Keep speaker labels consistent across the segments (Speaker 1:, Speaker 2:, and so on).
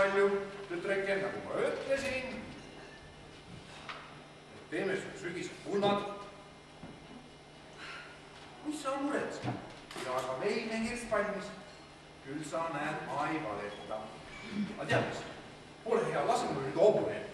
Speaker 1: palju, tütreke, nagu ma ütlesin. Teeme sul sügised pulmad. Mis sa muretsed? Ja ka veine hirst valmis. Küll sa näed, ma ei valeta. Aga tead mis? Ole hea, lase mul nüüd hobune ette.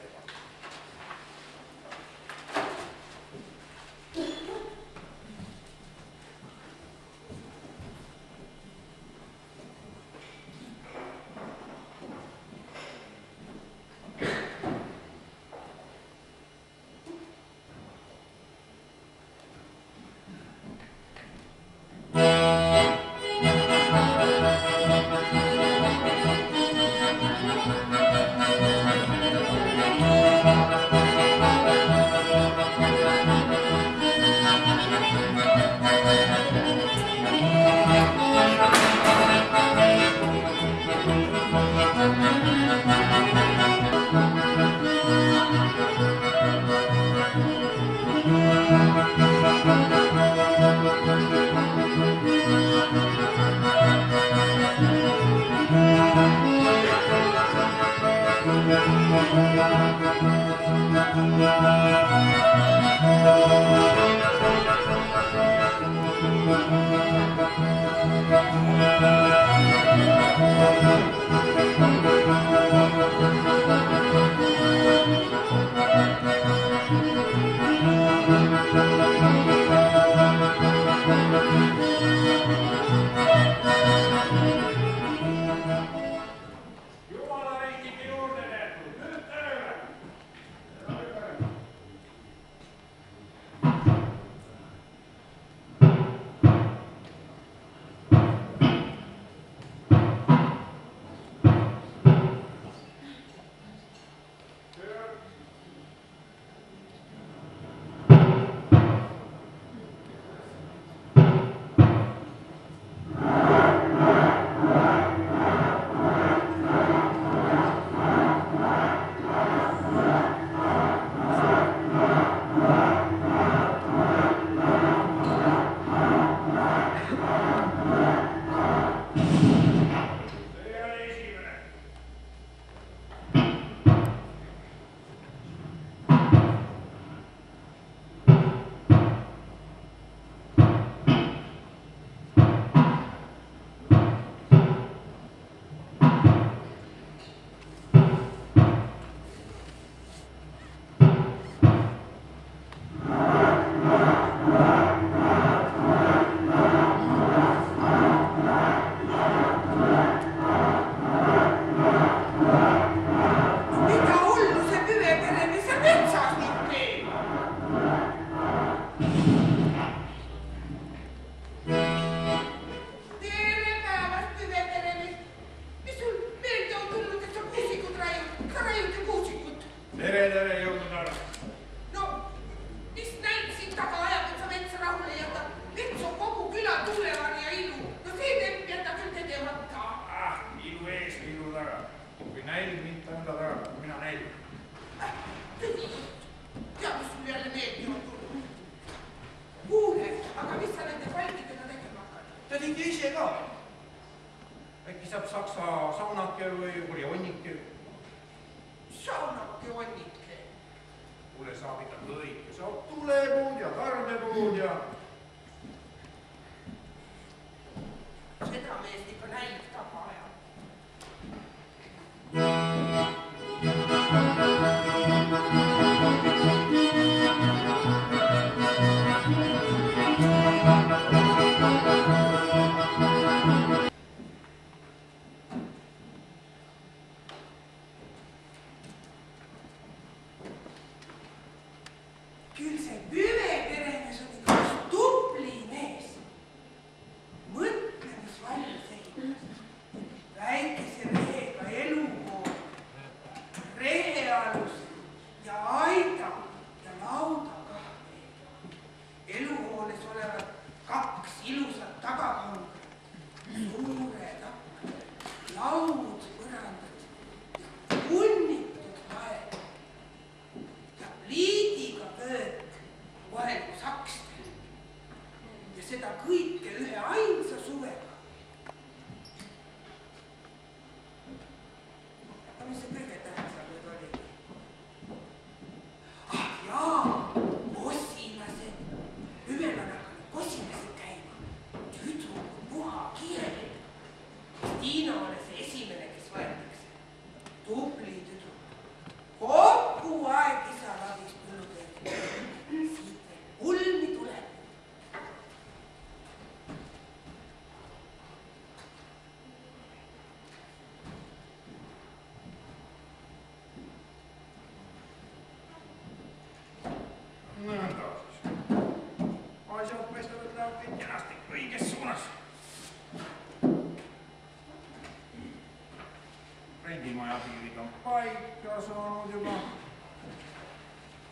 Speaker 1: paika saanud juba.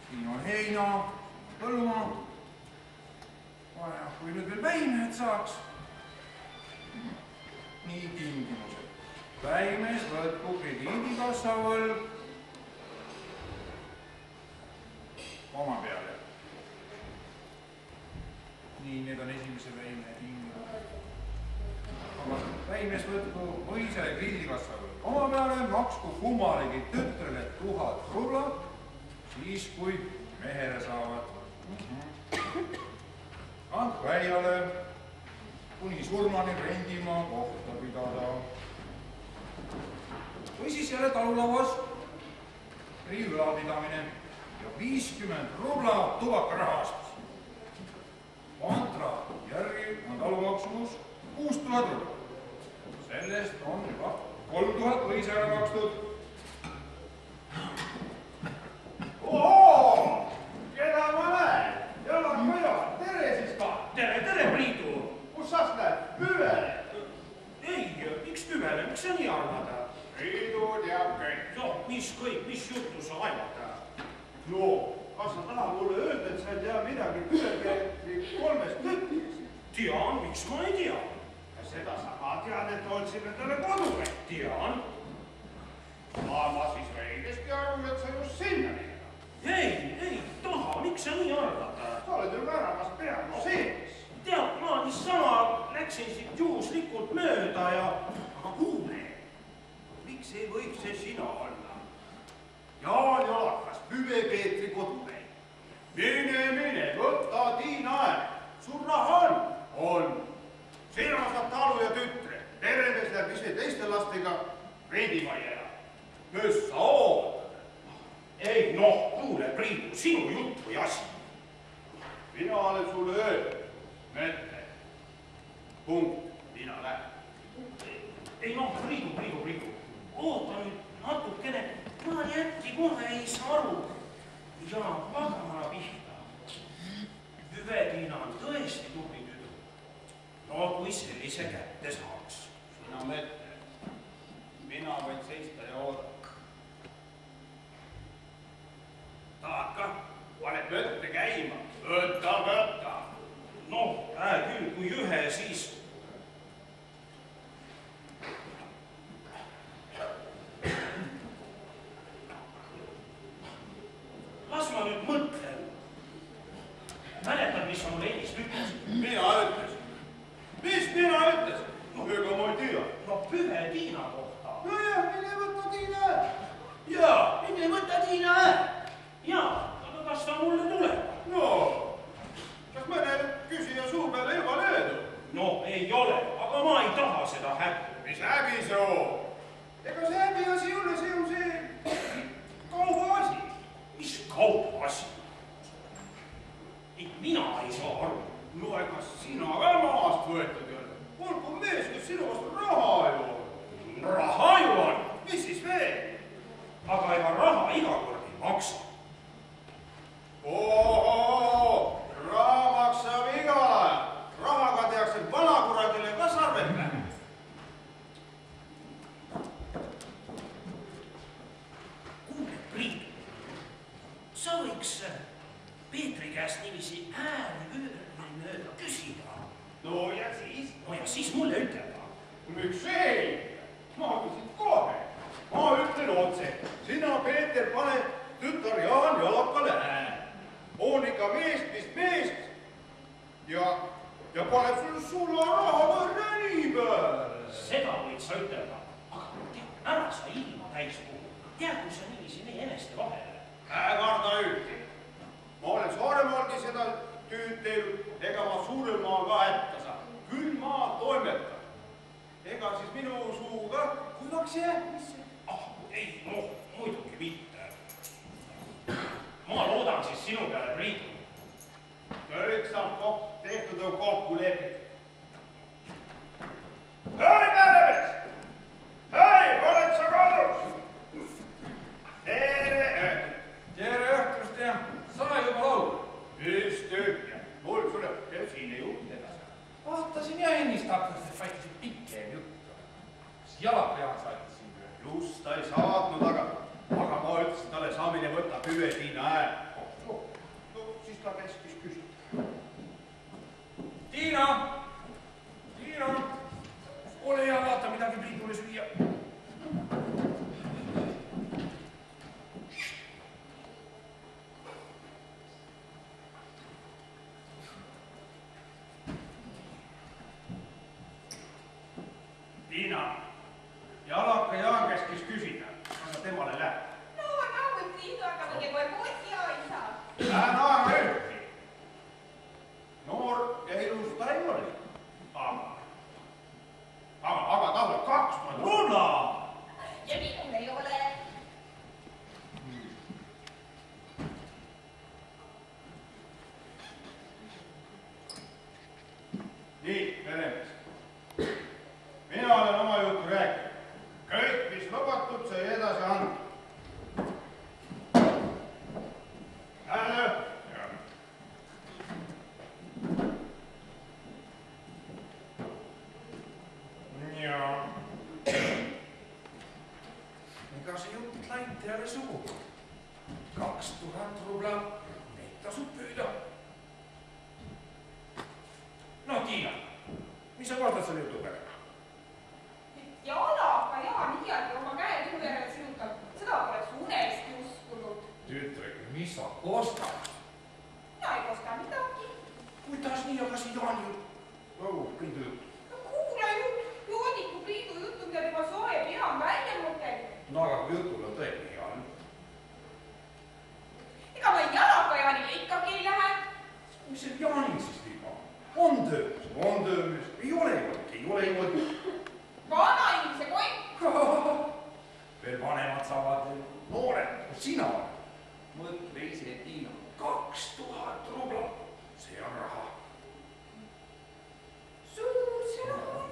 Speaker 1: Siin on heina, põllumaa. Vaja, kui nüüd veel väimehed saaks. Nii tingimused. Väimees võtku krediidikassa võlg oma peale. Nii, need on esimese väimehe tingimused. Väimees võtku võisele krediidikassa võlg oma peale, maksku kummalegi tütrele 1000 rubla, siis kui mehele saavad. Andku äiale kuni surmani rendimaa kohta pidada. Või siis jälle talulauas ülalpidamine ja 50 rubla tubakarahastus. Mantra järgi on talumaksumus 6000 rubla. Sellest on juba 3000 võis ära makstud.
Speaker 2: Ohoo! Keda ma näen? Jalan Kaja, tere siis ka!
Speaker 3: Tere, Priidu!
Speaker 2: Kus sa lähed? Püvele?
Speaker 3: Ei, miks püvele? Miks sa nii arvad?
Speaker 2: Priidu teab kõik.
Speaker 3: No, mis kõik, mis juttu sa ajad?
Speaker 2: No, kas sa tahad mulle öelda, et sa ei tea midagi Püvepeetri 3 tütrist?
Speaker 3: Tean, miks ma ei tea?
Speaker 2: Ja seda sa ka tead, et otsin endale koduga.
Speaker 3: Tean.
Speaker 2: Ma siis õigesti aru, et sa just sinna minema.
Speaker 3: Ei, taha, miks sa nii arvad?
Speaker 2: Sa oled ju väravas peaaegu sees.
Speaker 3: Tead, ma niisama läksin siit juhuslikult mööda ja...
Speaker 2: Aga kuule, miks ei võiks see sina olla? Jaan Jalakas, Püvepeetri kodupäi. Mine, võta Tiina aeg. Sul raha on? On. Sina saad talu ja tütre. Peremees läheb ise teiste lastega rendimajja. Kes sa ootad?
Speaker 3: Ei, noh, kuule, Priidu, sinu jutt või asi.
Speaker 2: Mina olen sulle öelnud. Mõtle. Punkt. Mina lähen.
Speaker 3: Ei, noh, Priidu. Oota nüüd natukene. Ma jätki kohe ei saa aru. Ja pagana pihta. Hüve-Tiina on tõesti tubli tüdru. No, kui sellise kätte saaks.
Speaker 2: Sina mõtle. Mina võin seista ja oodata. Tahad ka? Paned mõtte käima. Võta.
Speaker 3: Noh, küll, kui ühe, siis... Las ma nüüd mõtlen. Mäletad, mis sa mulle ennist ütlesid?
Speaker 2: Mina ütlesin. Mis mina ütlesin? No, ega ma ei tea.
Speaker 3: No, Püve-Tiina kohta.
Speaker 2: Nojah, mine võta Tiina ära.
Speaker 3: Jaa, mine võta Tiina ära. Jaa, aga kas ta mulle tuleb?
Speaker 2: No, kas mõne küsija suu peale juba löödud?
Speaker 3: No, ei ole, aga ma ei taha seda häbi.
Speaker 2: Mis häbi see on? Ega see häbi asi ei ole, see on see kaubaasi.
Speaker 3: Mis kaubaasi? Mina ei saa aru.
Speaker 2: No, ega sina ka maast võetud ei ole. Olgu mees, kes sinu vastu raha ju on.
Speaker 3: Raha ju on.
Speaker 2: Mis siis veel?
Speaker 3: Aga ega raha iga kord ei maksa.
Speaker 2: Ohoo, raha maksab igal ajal. Rahaga tehakse vanakuradile ka sarved lähe.
Speaker 3: Kuule, Priit, sa võiks Peetri käest niiviisi mööda küsida.
Speaker 2: No ja siis?
Speaker 3: No ja siis mulle ütelda.
Speaker 2: Miks ei? Ma küsin kohe. Ma ütlen otse. Sina, Peeter, pane tütar Jaan Jalakale ääne. On ikka meest, mis meest. Ja paneb sulle raha võrra nii peale.
Speaker 3: Seda võid sa ütelda. Aga tead, ära sa ilma täis puhu. Tead, kui sa niiviisi meie eneste vahele.
Speaker 2: Karda ühti. Ma olen Saaremaalgi seda tüüd teinud, ega ma suurel maal ka hätta saan. Küll ma toimetan. Ega siis minu suu ka kuivaks jääb, mis see?
Speaker 3: Ei, noh, muidugi mitte. Ma loodan siis sinu peale, Priidu.
Speaker 2: Kõik saab tehtud on kokku lepid. Hei, peremees! Hei, oled sa kodus? Tere õhtust!
Speaker 1: Tere õhtust ja sa juba laulad.
Speaker 2: Just tühja. Mul sulle tõsine jutt edasi.
Speaker 1: Vaatasin ja ennist hakkasid, et vaikisid pikem juttu. Kas Jalak Jaan saatis sind ühe?
Speaker 2: Just ta ei saatnud, aga ütlesin talle, saamine võtab hüve Tiina hääl. No siis ta käskis küsida.
Speaker 1: Tiina! Tiina! Ole hea, vaata midagi Priidule süüa.
Speaker 2: Tiina, Jalaka Jaan käskis küsida, kas sa temale lähed?
Speaker 4: No, võib Priidu, aga minge kohe poodi ja ei saa.
Speaker 2: Naera ühtki. Noor ja ilus ta ei ole. Aga tal on 2000 rubla.
Speaker 4: Ja minul ei ole.
Speaker 2: Nii, peremees. Mina olen oma juttu rääkinud. Kõik, mis lubatud, sai edasi anda. Hääle!
Speaker 1: Ja. Ega see jutt laite jälle sugu. 2000 rubla, neid tasub püüda. No, Tiina, mis sa kordad selle jutu peale?
Speaker 4: Jalaka Jaan iialgi oma käe turu järele sinutab. Seda poleks unesti uskunud.
Speaker 1: Tütreke, mis sa kostad?
Speaker 4: Mina ei kosta midagi.
Speaker 1: Kuidas nii, aga see Jaani jutt? Priidu jutt.
Speaker 4: No kuula ju, joodiku Priidu juttu, mida tema soe pea on välja mõtelnud.
Speaker 1: No aga kui jutul on tõesti hea.
Speaker 4: Ega ma Jalaka Jaanile ikkagi ei lähe.
Speaker 1: Mis see Jaanil siis viga? On töös, ei ole juurde.
Speaker 4: Vana inimese kott.
Speaker 1: Veel vanemad saavad veel noored, sina. Mõtle ise, Tiina, 2000 rubla, see on raha.
Speaker 4: Suur see raha on.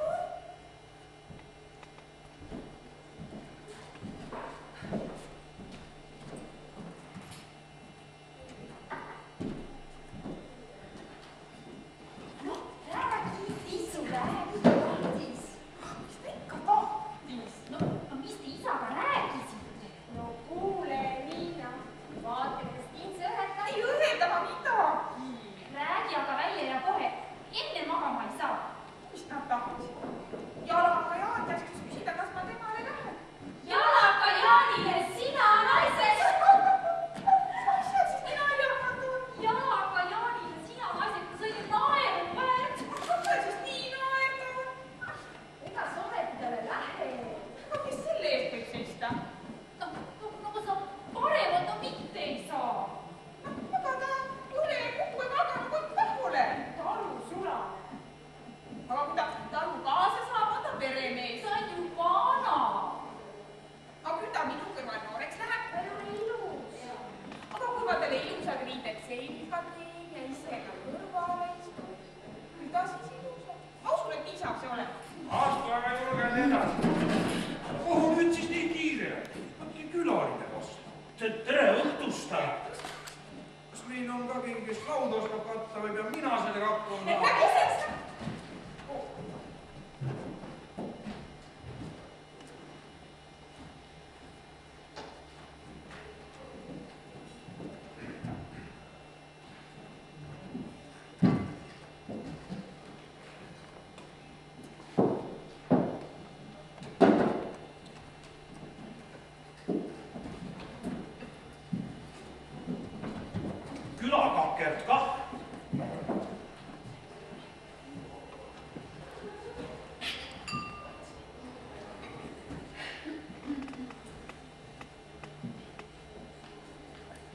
Speaker 3: Külakakert kah.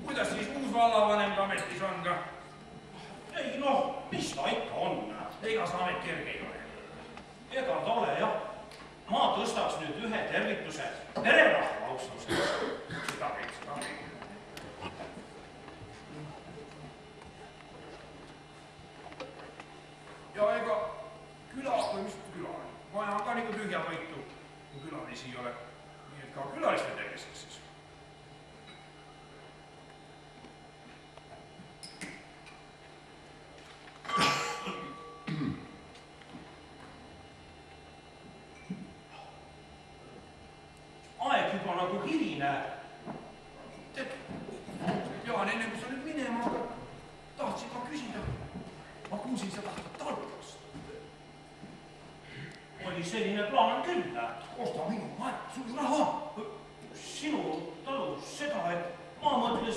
Speaker 1: Kuidas siis uus vallavanem ametis on ka?
Speaker 3: Ei noh, mis ta ikka on?
Speaker 1: Ega see amet kerge ei ole.
Speaker 3: Ega ta ole jah. Ma tõstaks nüüd ühe tervituse pererahva austuseks.
Speaker 1: Seda kõik. Ja ega küla, või mis küla on? Maja on ka nagu tühja võitu, kui külalisi ei ole. Nii et ka külaliste terviseks siis.
Speaker 3: Aeg juba nagu hiline.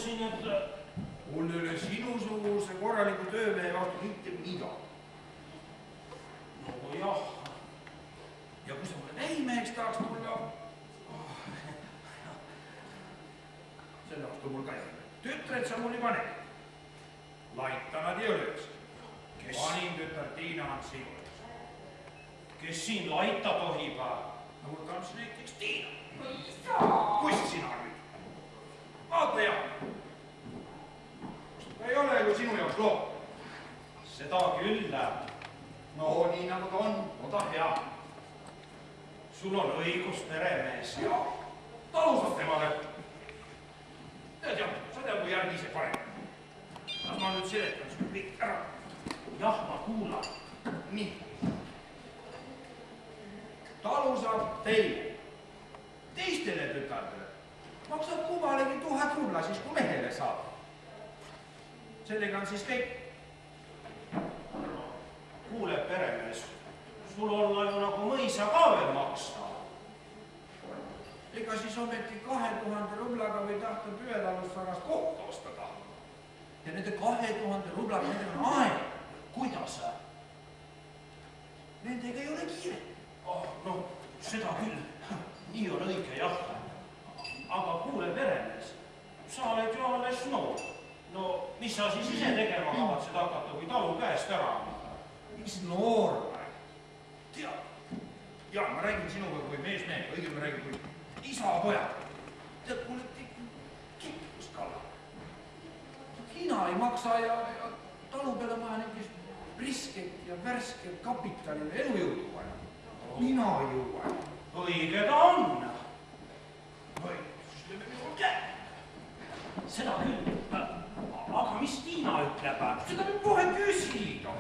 Speaker 3: mõtlesin, et
Speaker 1: mul ei ole sinusuguse korraliku töömehe vastu mitte midagi.
Speaker 3: no jah.
Speaker 1: Ja kui sa mulle täimeheks tahaks tulla, selle vastu mul ka jälle. Tütred sa mul juba nägid. Laitanad ei ole üks. Vanim tütar Tiina on sinu.
Speaker 3: Kes siin laita tohib?
Speaker 1: No võtame siis näiteks Tiina.
Speaker 4: no isa.
Speaker 1: Kus sina nüüd? Vaata ja. Ta ei ole ju sinu jaoks loom.
Speaker 3: Seda küll.
Speaker 1: No nii nagu ta on.
Speaker 3: Oda hea. Sul on õigus, peremees.
Speaker 1: Ja talusad temale. Tead jah, sa tead mu järgi ise parem. Las ma nüüd seletan sul kõik ära.
Speaker 3: Jah, ma kuulan.
Speaker 1: Nii. Talusab teile. Teistele tütardele maksab kummalegi 1000 rubla siis, kui mehele saab. Sellega on siis kõik.
Speaker 3: Kuule, peremees, sul olla ju nagu mõisa ka veel maksta.
Speaker 1: Ega siis ometi 2000 rublaga või tahta püetalust sarast kohta ostada. Ja nende 2000 rublaga nendega on aeg.
Speaker 3: Kuidas?
Speaker 1: Nendega ei ole kiire.
Speaker 3: No, seda küll. Nii on õige, jah. Aga kuule, peremees, sa oled ju alles noor. No, mis sa siis ise tegema kavatsed hakata, kui talu käest ära?
Speaker 1: Mis noor? Tead, ja ma räägin sinuga kui mees-mehe, õigemini ma räägin kui isa-pojad. Tead, mulle tekib kippus kalla. Hiina ei maksa ja talu peale maja niisugust prisket ja värsket kapitali või elujõudu vaja. Mina ei jõua.
Speaker 3: Õige ta on.
Speaker 1: Või, siis teeme minul käe.
Speaker 3: Seda küll. Aga mis Tiina ütleb?
Speaker 1: Seda peab kohe küsida.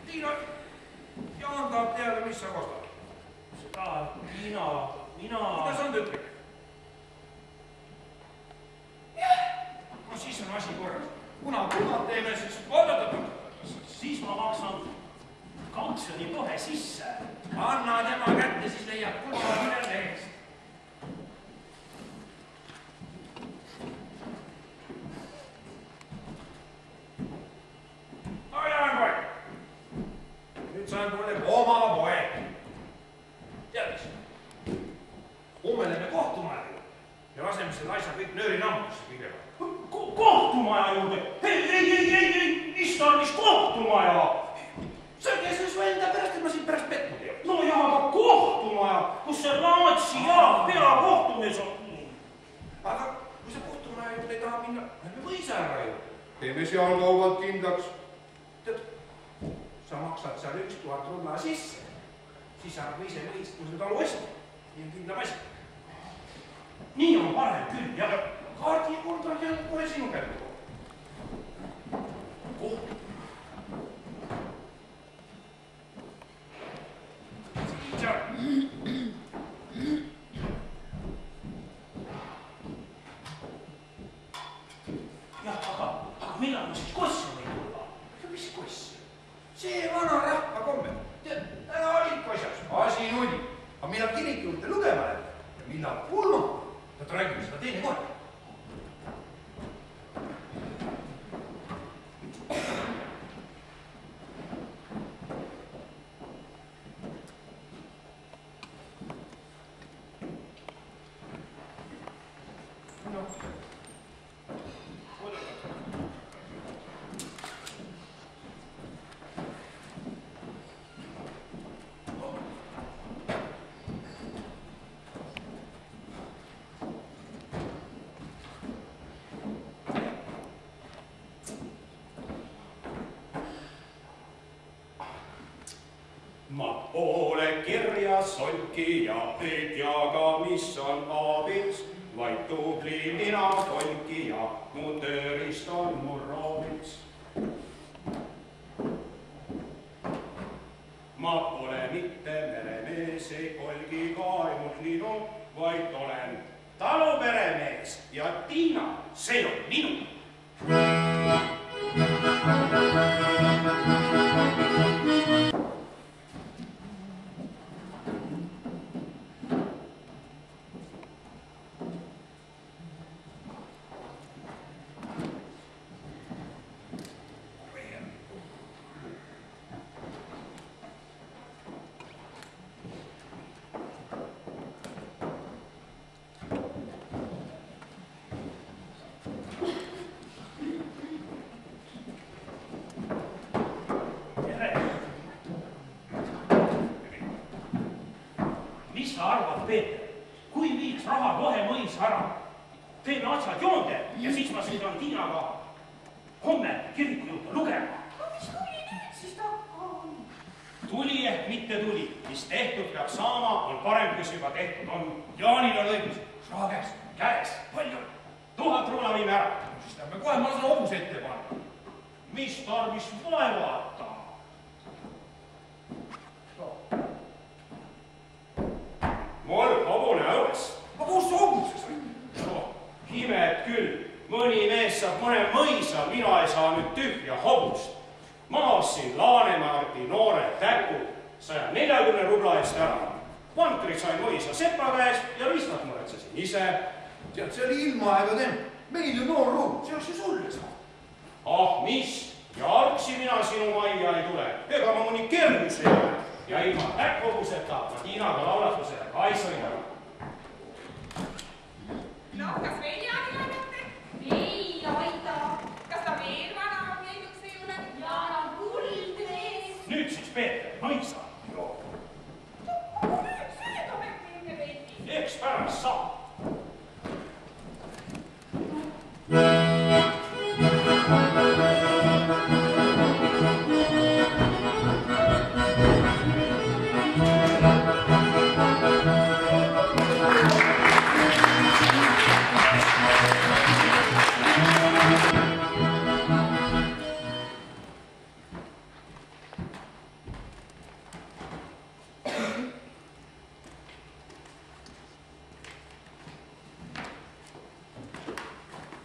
Speaker 1: Tiina, Jaan tahab teada, mis sa kostad.
Speaker 3: Seda Tiina, mina...
Speaker 1: Kuidas on ütleb? No siis on asi korras. Kuna teeme, siis oot.
Speaker 3: Siis ma maksan kautsjoni kohe sisse.
Speaker 1: Anna tema kätte, siis leiad kulda millele eest. No jään poeg. Nüüd saan mulle oma poeg. Tead mis? Homme lähme kohtumaja ja laseme selle asja kõik nöörinambusse kõigepealt.
Speaker 3: Kohtumaja juurde? Ei, mis tarvis kohtumaja?
Speaker 1: See on kes su enda pärast, et ma sind pärast petnud ei ole.
Speaker 3: No ja, aga kohtumaja, kus see Raatsi ja peakohtumees on.
Speaker 1: Aga kui sa kohtumaja juurde ei taha minna, lähme võisa ära ju. Teeme seal kaubad kindlaks. Tead, sa maksad seal 1000 rubla sisse. Siis saab ise võist, kui sa talu ostma. Nii on kindlam asi.
Speaker 3: Nii on parem küll, jah.
Speaker 1: Kaardikord on jälle kohe sinu kätte. Koht. Jah,
Speaker 3: aga millal ma siis kossi võin tulla?
Speaker 1: mis koss? See vana rahva komme. Tead, täna olid kossas. Asi nulli. Aga millal kiriku juurde lugema läheb ja millal pulma, tad räägime seda teine kord.
Speaker 2: Ma pole kirjas solki ja ei tea ka, mis on abiks, vaid tubli mina kolki ja mu tööriist on mu rooviks. Ma pole mitte meremees, ei kolgi ka ainult linu, vaid olen taluperemees ja Tiina, see on minu.
Speaker 3: kohe mõisa ära. Teeme asjad joonde ja siis ma sõidan Tiinaga homme kiriku juurde lugema.
Speaker 4: Mis tuli nüüd siis takka on?
Speaker 3: Tuli ehk mitte tuli. Mis tehtud peab saama, on parem, kui see juba tehtud on.
Speaker 1: Jaanil on õigus. Raha käes.
Speaker 3: Käes.
Speaker 1: Palju?
Speaker 3: 1000 rubla viime ära.
Speaker 1: Siis tähendab kohe, ma lasen hobuse ette panna.
Speaker 3: Mis tarvis vaevata? Mul hobune õues.
Speaker 1: Aga kus see hobuses on?
Speaker 3: Imed küll. Mõni mees saab mõne mõisa, mina ei saa nüüd tühja hobust. Maasin Laanemardi noored täkud 140 rubla eest ära. Vankri sain mõisa sepa käes ja riistat muretsesin ise.
Speaker 1: Tead, see oli ilmaaega teema. Meil ju noor ruum, see oleks ju sulle saa.
Speaker 3: Ah, mis? Jalgsi mina sinu majja ei tule. Ega ma mõni kergus ei ole. Ja ilma täkkhobuseta ma Tiinaga laulatusele ka ei sõida.
Speaker 4: No, kas veel Jaanil annate? Ei aita. Kas ta veel vana meenuks ei ole? Jaan on kuldmees.
Speaker 3: Nüüd siis Peeter, mõisa.
Speaker 4: Nüüd sööda äkki enne veidi.
Speaker 3: Eks pärast saab.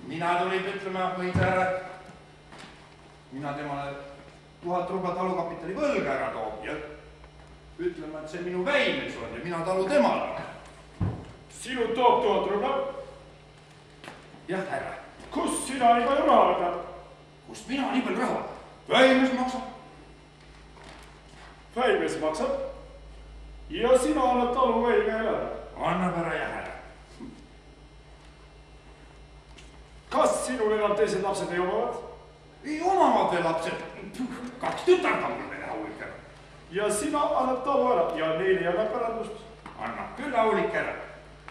Speaker 1: Mina tulin ütlema mõisajale. Mina temale 1000 rubla talukapitali võlga ära toob ja ütlema, et see minu väimes on ja mina talu temale.
Speaker 5: Sinu toob 1000 rubla?
Speaker 1: Jah, härra.
Speaker 5: Kust sina nii palju raha võtad?
Speaker 1: Kust mina nii palju raha? Väimes maksab.
Speaker 5: Väimes maksab? Ja sina annad talu väimele ära?
Speaker 1: Annab ära ja härra.
Speaker 5: Kas sinul enam teised lapsed ei omavad?
Speaker 1: Ei omavad veel lapsed. 2 tütart on mul veel aulik ära.
Speaker 5: Ja sina annad talu ära ja neile ei annab pärandust?
Speaker 1: Annab küll aulik ära.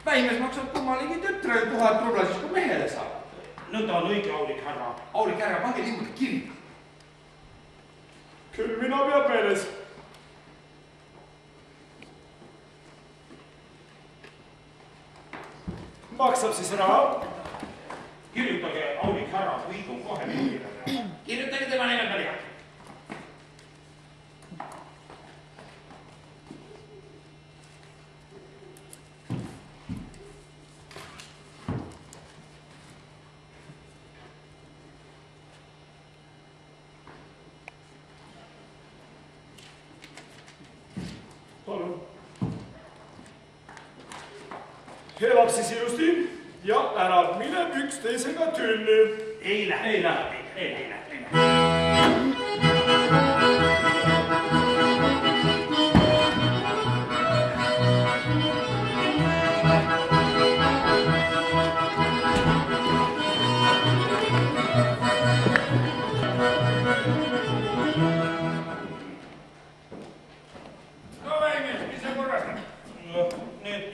Speaker 1: Väimes maksab kummalegi tütre 1000 rubla, siis kui mehele saab.
Speaker 3: Nõnda on õige aulik härra.
Speaker 1: Aulik härra, pange niimoodi kirja.
Speaker 5: Küll mina peab meeles. Maksab siis raha?
Speaker 3: Kirjutage aulik härra, võidun kohe kirjutada.
Speaker 1: Kirjutage tema nimel peale.
Speaker 5: Palun. Elab siis ilusti ja ära mine üksteisega tülli.
Speaker 3: Ei lähe.
Speaker 5: Ei lähe.
Speaker 3: Ei lähe.
Speaker 1: No väimes, mis see korrastab?
Speaker 3: Need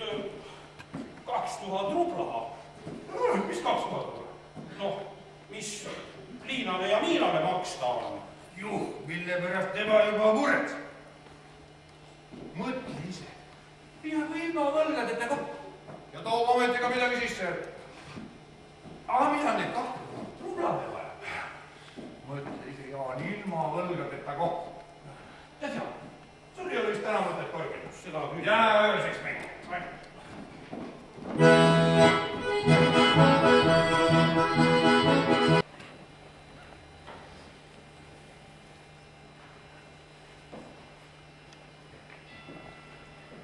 Speaker 3: 2000 rubla.
Speaker 1: Mis 2000 rubla?
Speaker 3: Noh, mis Liinale ja Miinale maksta on.
Speaker 1: Juh, mille pärast tema juba muretseb. Mõtle ise. Peaaegu ilma võlgadeta kokku. Ja toob ometiga midagi sisse. Aga mida need 2000 rubla me vaja? Mõtle ise, Jaan, ilma võlgadeta kokku. Tead, Jaan, sul ei ole vist täna mõtet korgedus.
Speaker 3: Seda küll.
Speaker 1: Jää ööseks mängida.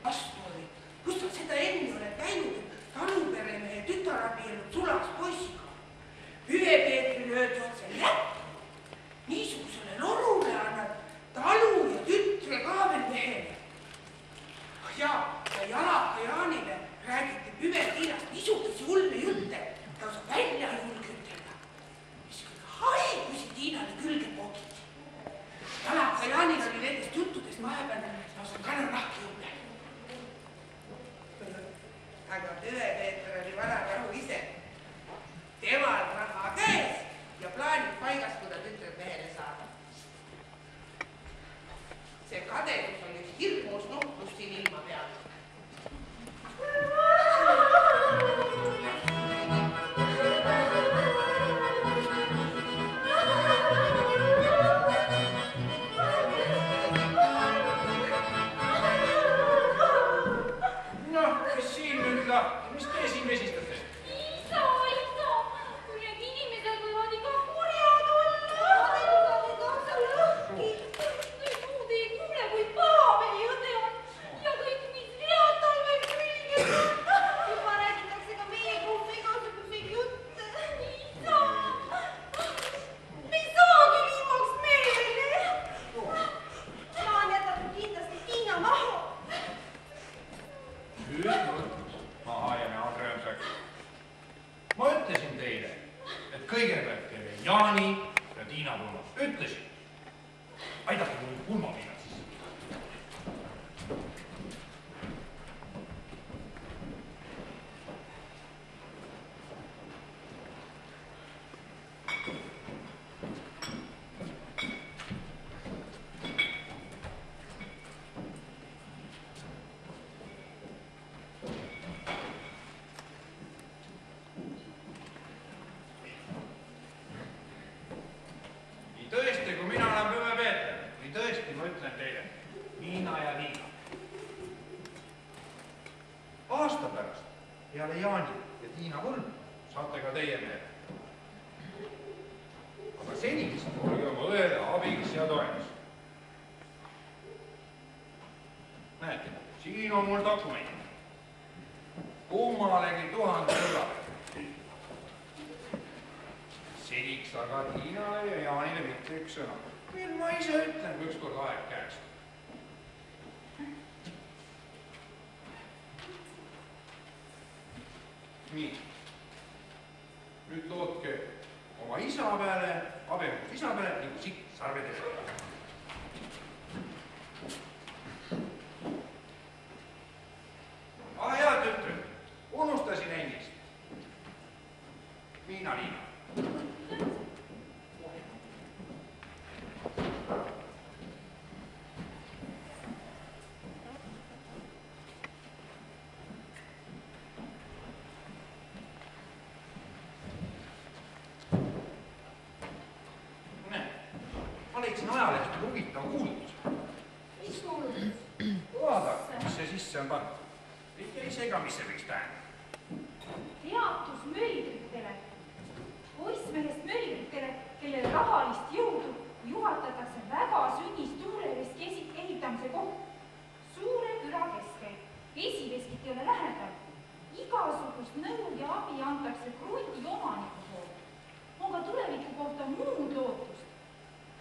Speaker 6: Asturi, kus sa seda enne oled käinud, et taluperemehe tütar abielub sulaks poisiga? Hüve Peetrile öeldi otse läpp. Niisugusele lorule annab talu ja tütre ka veel mehele. Ja
Speaker 1: Jaani ja Tiina tulnud. Ütlesin. Aidake mul pulmapiinad siis. Tõesti, kui mina olen Püme Peeter, nii tõesti ma ütlen teile, Niina ja Liina. Aasta pärast peale Jaani ja Tiina võrn saate ka teie meelde. Aga seniks olge oma õele abiks ja toeks. Näete, siin on mul dokument. Kummalegi 1000 sõbrale. Seniks aga Tiinale ja Jaanile mitte üks sõna. Veel ma ise ütlen, kui ükskord aeg käes. Nii. Nüüd lootke oma isa peale, abemust isa peale, nagu siit sarvedes. Hea tütre, unustasin ennist. Miina Liina. Ma leidsin ajalehest huvitav kuulutus.
Speaker 4: Mis kuulutus?
Speaker 1: Vaadake, mis see sisse on pandud. Ei sega, mis see võiks tähendada.
Speaker 4: Teatus möldritele, poissmehest möldritele, kellel rahalist jõudu juhatatakse väga sünnistuulelist ehitamise koht. Suure küla keskel, vesiveskit ei ole lähedal. Igasugust nõu ja abi antakse krundi omaniku poolt. On ka tuleviku kohta muud lootust.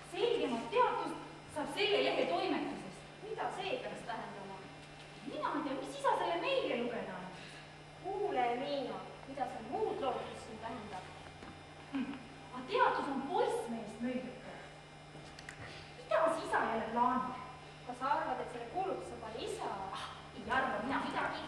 Speaker 4: Selgemat teatust saab selle lehe toimetusest. Mida see peaks tähendama? Mina ei tea, mis isa selle meile lugeda on?
Speaker 7: Kuule, Miina, mida see muud lootust siin tähendab?
Speaker 4: Aga teatus on poissmeest mööduka. Mida see isa jälle plaanib?
Speaker 7: Kas sa arvad, et selle kuulutuse pani isa?
Speaker 4: Ei arva mina midagi.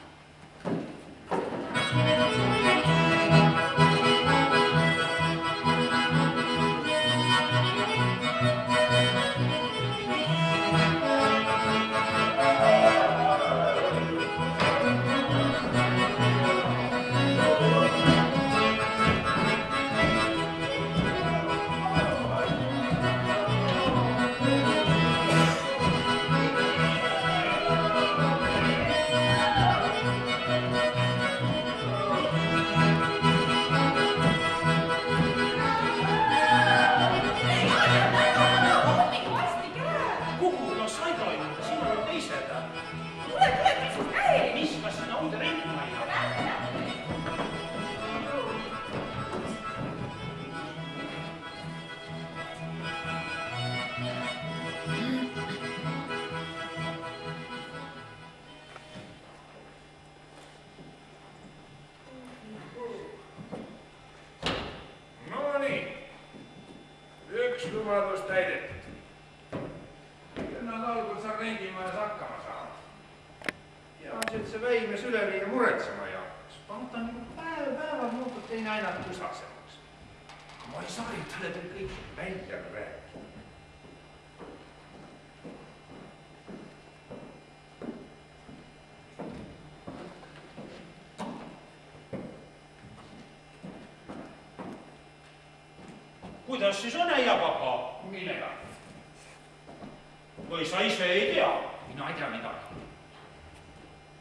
Speaker 1: Lubadus täidetud. Nad algul saab rendimajas hakkama saama. Ja et see väime Süleliia muretsema ei hakkas. Vaata nagu päev-päevad muutub teine aina kusasemaks. Ma ei saa ju talle teil kõik välja rääkida.
Speaker 3: Kuidas siis on äia papa?
Speaker 1: Millega?
Speaker 3: Või sa ise ei tea?
Speaker 1: Mina ei tea midagi.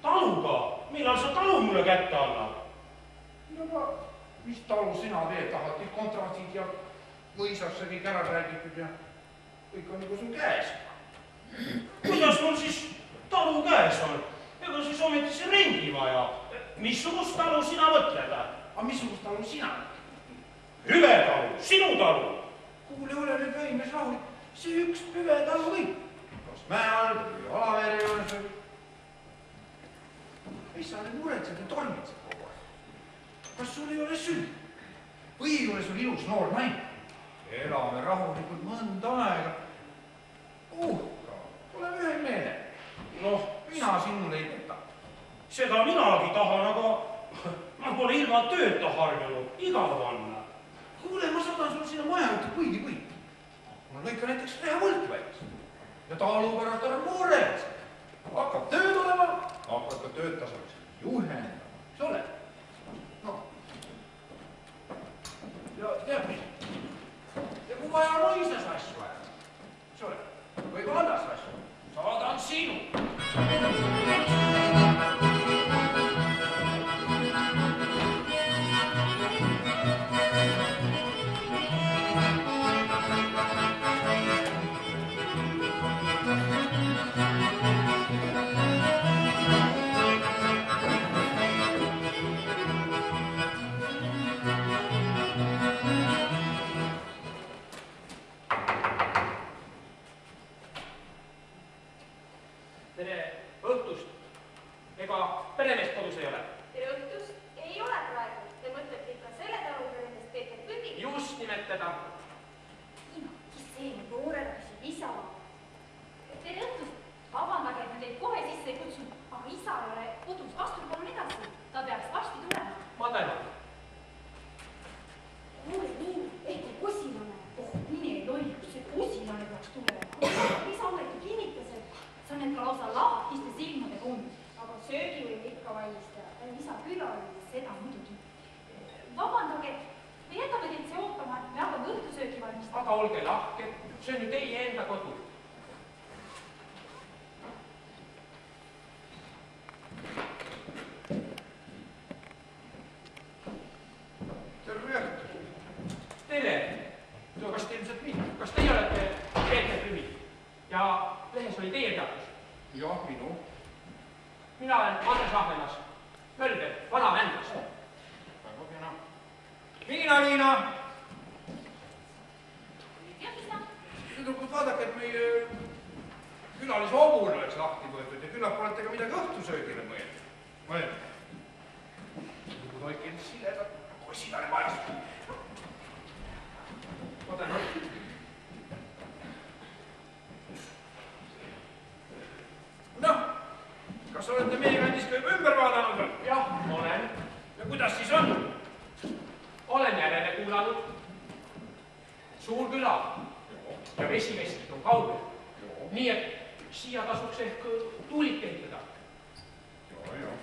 Speaker 3: Taluga? Millal sa talu mulle kätte annad?
Speaker 1: No aga mis talu sina teed? Tahad kõik kontraktid ja mõisasse kõik ära räägitud ja kõik on nagu sul käes.
Speaker 3: Kuidas mul siis talu käes on? Ega siis ometi see rendi vaja. Missugust talu sina mõtled?
Speaker 1: Aga missugust talu sina?
Speaker 3: Hüve talu, sinu talu.
Speaker 1: Kuule, ole nüüd väimes rahulik. See üks hüve talu kõik. Kas mäe all või alaveere juures või? Mis sa nüüd muretsed ja tormitsed kogu aeg? Kas sul ei ole sünd? Või ei ole sul ilus noor naine? elame rahulikult mõnda aega. Oleme ühel meelel.
Speaker 3: Noh,
Speaker 1: mina sinule ei peta.
Speaker 3: seda minagi tahan, aga ma pole ilma tööta harjunud, igav on.
Speaker 1: Kuule, ma saadan sul sinna maja juurde põigi. Mul lõika näiteks rehevõlk väljas. Ja talu pärast ära mures. Hakkab tööd olema, hakkab ka tööd tasaks juhendama. Mis ole? No. Ja tead mis? Ja kui vaja noises asju vaja, mis ole? Või vandas asju, saadan sinu.
Speaker 3: Peremeest kodus ei ole.
Speaker 7: Tere õhtust ei ole praegu. Te mõtlete ikka selle taluperemest Peeter Püdi?
Speaker 3: Just nimelt teda.
Speaker 7: Ina, kes see noore rasib isa? Tere õhtust. Vabandage, et ma teid kohe sisse ei kutsunud, aga isa ei ole kodus. Astul palun edasi. Ta peaks varsti tulema.
Speaker 3: Ma tänan.
Speaker 7: Kuule, Niina, ehk posilane. Mine ei loll, kus see posilane peaks tulema. Isa ometi kinnitas, et see on ikka lausa lahtiste silmade kond. Aga söögi võib ikka valmistada. Ta on isa külaline, seda muidugi. Vabandage, me jätame teid see ootama, et me hakkame õhtusöögi valmistama.
Speaker 3: Aga olge lahke, see on ju teie enda kodu.
Speaker 1: Terve õhtu.
Speaker 3: Tere.
Speaker 1: Kas te ilmselt mind?
Speaker 3: Kas teie olete Peeter Püdi? Ja lehes oli teie teatus?
Speaker 1: Jah, minu.
Speaker 3: Mina olen Andres Ahvenas, Mölder, vana Vändras.
Speaker 1: Väga kena. Niina!
Speaker 7: Jah, isa.
Speaker 1: Tüdrukud, vaadake, et meie külalishoobul oleks lahti võetud ja küllap olete ka midagi õhtusöögile mõelnud. Tüdrukud, hoidke end siledad, kosilane vajas.
Speaker 3: Ma tänan.
Speaker 1: Noh, kas olete meie kandis ka juba ümber vaadanud või?
Speaker 3: Jah, olen.
Speaker 1: Ja kuidas siis on?
Speaker 3: Olen järele kuulanud. Suur küla ja vesivestid on kaugel. Nii et siia tasuks ehk tuulik ehitada.
Speaker 1: Joo.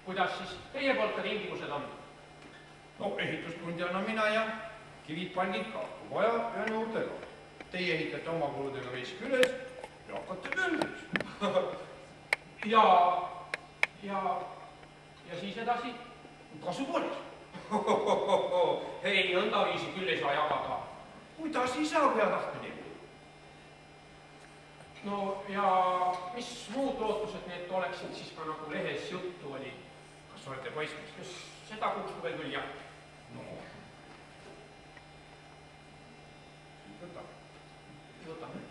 Speaker 3: Kuidas siis teie poolt ka tingimused on?
Speaker 1: No, ehitustundi annan mina ja kivid palgid ka. Kui vaja, ühen juurde ka. Teie ehitate oma kuludega veisik üles ja hakkate pöördeks.
Speaker 3: ja siis edasi?
Speaker 1: Kasupoolis.
Speaker 3: Ei, nõndaviisi küll ei saa jagada.
Speaker 1: Kuidas isa pea tahtmine?
Speaker 3: No ja mis muud lootused need oleksid siis ka nagu lehes juttu oli?
Speaker 1: Kas olete poismis?
Speaker 3: Seda kuhku veel küll, jah.
Speaker 1: No. Võtame.
Speaker 3: Võtame.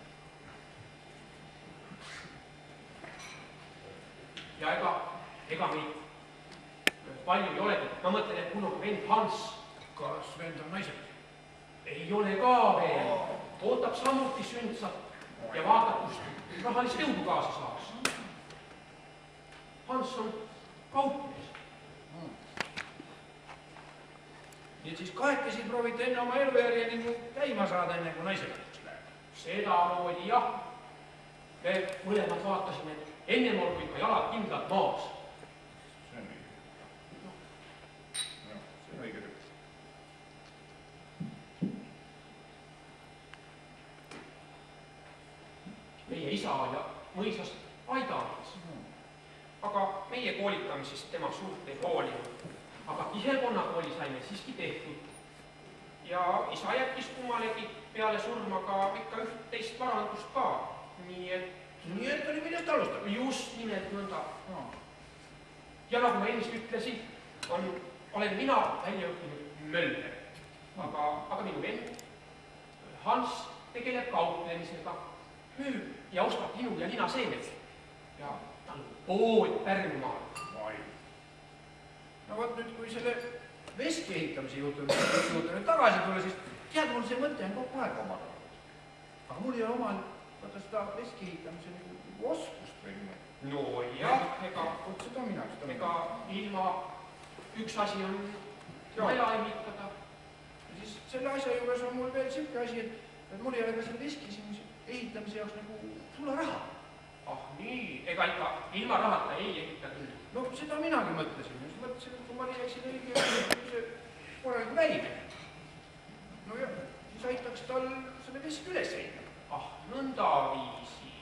Speaker 3: Ja ega meid palju ei olegi. Ma mõtlen, et mul on vend Hans.
Speaker 1: Kas vend on naised?
Speaker 3: Ei ole ka veel. Ootab samuti sündsat ja vaatab, kust rahalist jõudu kaasa saaks. Hans on kaupmees.
Speaker 1: Nii et siis kahekesi proovite enne oma elujärje käima saada, enne kui naised läheb.
Speaker 3: Sedamoodi jah. Me mõlemad vaatasime, et ennem olgu ikka jalad kindlalt maas.
Speaker 1: See on õige. Jah, see on õige tükk.
Speaker 3: Meie isa ja mõisas aidanud. Aga meie koolitamisest tema suurt ei hoolinud. Aga Kihelkonna kooli saime siiski tehtud. Ja isa jätkis kummalegi peale surma ka ikka üht-teist varandust ka. Nii et
Speaker 1: oli millest alustada.
Speaker 3: Just nimelt nõnda. Ja nagu ma ennist ütlesin, olen mina välja õppinud Mölder. Aga minu vend Hans tegeleb kauplemisega, müüb ja ostab linu ja lina seemet. Ja tal on pood Pärnumaal.
Speaker 1: No vot nüüd, kui selle veski ehitamise juurde nüüd tagasi tulla, siis tead, mul see mõte on kogu aeg omad. Aga mul ei ole omal seda veski ehitamise nagu oskust või niimoodi.
Speaker 3: No jah, ega
Speaker 1: seda mina.
Speaker 3: Ega ilma üks asi on maja ehitada.
Speaker 1: Ja siis selle asja juures on mul veel siuke asi, et mul ei ole ka selle veski ehitamise jaoks nagu sularaha.
Speaker 3: Ah nii, ega ikka ilma rahata ei ehita küll.
Speaker 1: No seda minagi mõtlesin. Mõtlesin, et kui ma leiaksin õige korraliku väline. No jah, siis aitaks tal selle veski üles ehitada.
Speaker 3: Ah, nõnda viisi.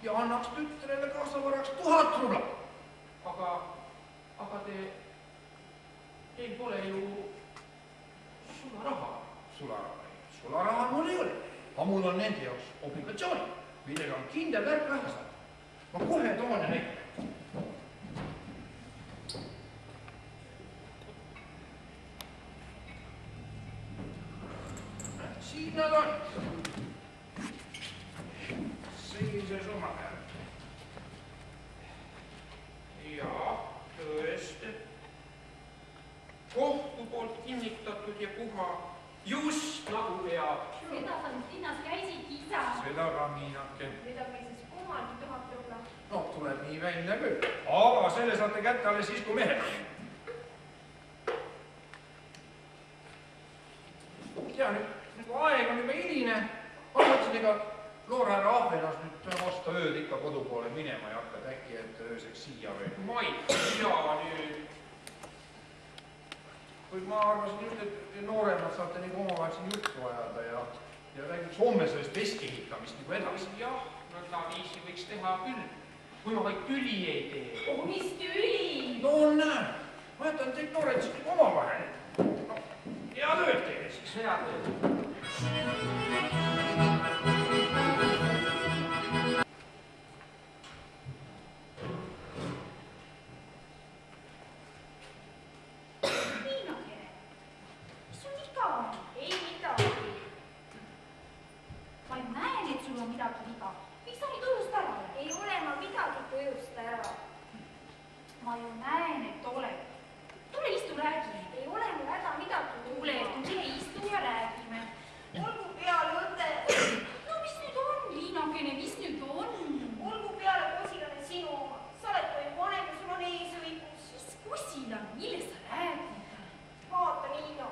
Speaker 1: Ja annaks tütrele kaasavaraks 1000 rubla.
Speaker 3: Aga teil pole ju sularaha.
Speaker 1: Sularaha mul ei ole. Aga mul on nende jaoks obligatsioonid, millega on kindel värk raha saada. Ma kohe toon ja näitan. Siin nad on. Sellise summa peal.
Speaker 3: Jaa, tõesti. Kohtu poolt kinnitatud ja puha just nagu peab.
Speaker 7: Seda sa nüüd linnas käisid, isa.
Speaker 1: Seda ka miinake.
Speaker 7: Mida meil siis kummalgi 1000 rubla.
Speaker 1: No, tuleb nii välja küll. Aga selle saate kätte alles siis, kui mehed. Ja nüüd, nagu aeg on juba hiline. Ma mõtlesin, ega Loora härra Ahvenas nüüd osta ööd ikka kodu poole minema ja hakkad äkki, et ööseks siia või.
Speaker 3: Ma ei tea nüüd.
Speaker 1: Kuid ma arvasin just, et nooremad saate nagu omavahel siin juttu ajada ja räägiks homme sellest veski ehitamist nagu edasi.
Speaker 3: Jah, nõnda viisi võiks teha küll, kui ma vaid tüli ei tee.
Speaker 7: Oh, mis tüli!
Speaker 1: No näe, ma jätan teid noored siis nagu omavahel. No, hea tööd teile siis.
Speaker 3: Hea töö.
Speaker 7: Ma ju näen, et oled. Tule istu, räägi. Ei ole mul häda midagi. Tule istu ja räägime.
Speaker 6: Olgu peale õte.
Speaker 7: No mis nüüd on, Liinakene, mis nüüd on?
Speaker 6: Olgu peale posilane sinu oma. Sa oled palju vanem ja sul on eesõigus.
Speaker 7: Mis posilane, millest sa räägid?
Speaker 6: Vaata, Liina.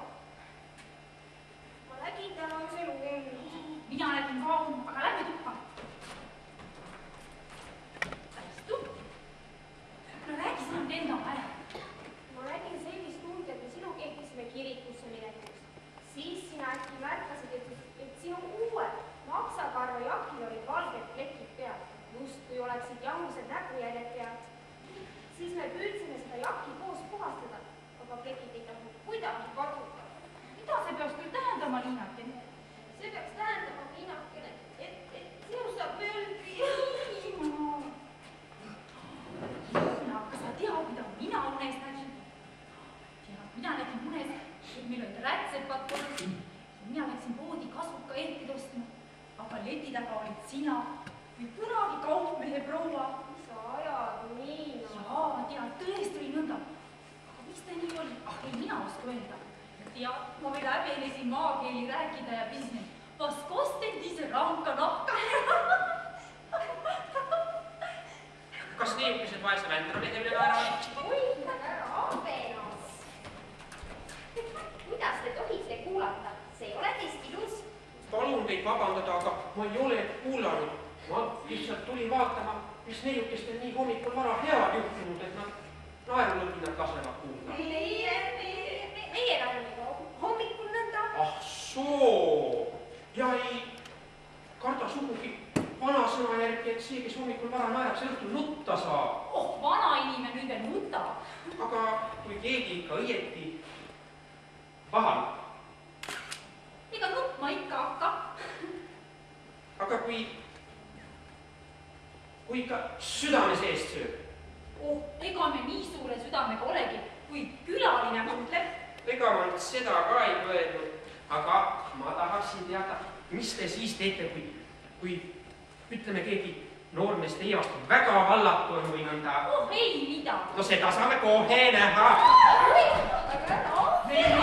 Speaker 6: Ma nägin täna öösel und.
Speaker 7: Mina nägin ka und, aga lähme tuppa. Istu. No räägi sina nüüd enda ära.
Speaker 6: Ma nägin sellist und, et me sinu kehtisime kirikusse minekuks. Siis sina äkki märkasid, et sinu uued maksakarva jakil olid valged plekid peal, just kui oleksid jangused näpujäljed peal. Siis me püüdsime seda jaki koos puhastada, aga plekid ei tahtnud kuidagi kaduda.
Speaker 7: Mida see peaks küll tähendama, Liinakene?
Speaker 6: See peaks tähendama, Liinakene, et sinust saab möldri.
Speaker 7: Kas sa tead, mida mina unes nägin? Mina nägin unes, et meil olid rätsepad kodus. Mina läksin poodi kasvuka eetid ostma, aga leti taga olid sina või kunagi kaupmehe proua.
Speaker 6: Mis sa ajad, Liina?
Speaker 7: Jaa, ma tean, tõesti oli nõnda. Aga miks ta nii oli? Ah, ei mina oska öelda. Ja ma veel häbenesin maakeeli rääkida ja pisnin. Vas kostendise ranka nahka.
Speaker 3: Kas niisugused vaese vändra mehed üle ära?
Speaker 6: Oi, ära Ahvenas. Kuidas te tohite kuulata? See ei ole teist ilus.
Speaker 3: Palun teid vabandada, aga ma ei ole kuulanud. Ma lihtsalt tulin vaatama, mis neiukestel nii hommikul vara head juhtunud, et nad naerulõginad lasevad kuulda.
Speaker 6: Meie räägime hommikul nõnda.
Speaker 3: Ah soo! Ja ei karda sugugi vanasõna järgi, et see, kes hommikul vara naerab, see õhtul nutta saab.
Speaker 7: Oh, vana inimene nüüd veel nutab.
Speaker 3: Aga kui keegi ikka õieti pahal.
Speaker 7: Ega nutma ikka hakkab.
Speaker 3: Aga kui ikka südame seest sööb.
Speaker 7: Oh, ega me nii suure südamega olegi, kui külaline mõtleb.
Speaker 3: Ega ma nüüd seda ka ei mõelnud, aga ma tahaksin teada, mis te siis teete, kui ütleme keegi noormees teie vastu väga hallatu on või nõnda.
Speaker 7: Oh, ei midagi.
Speaker 3: No seda saame kohe näha. Neiu,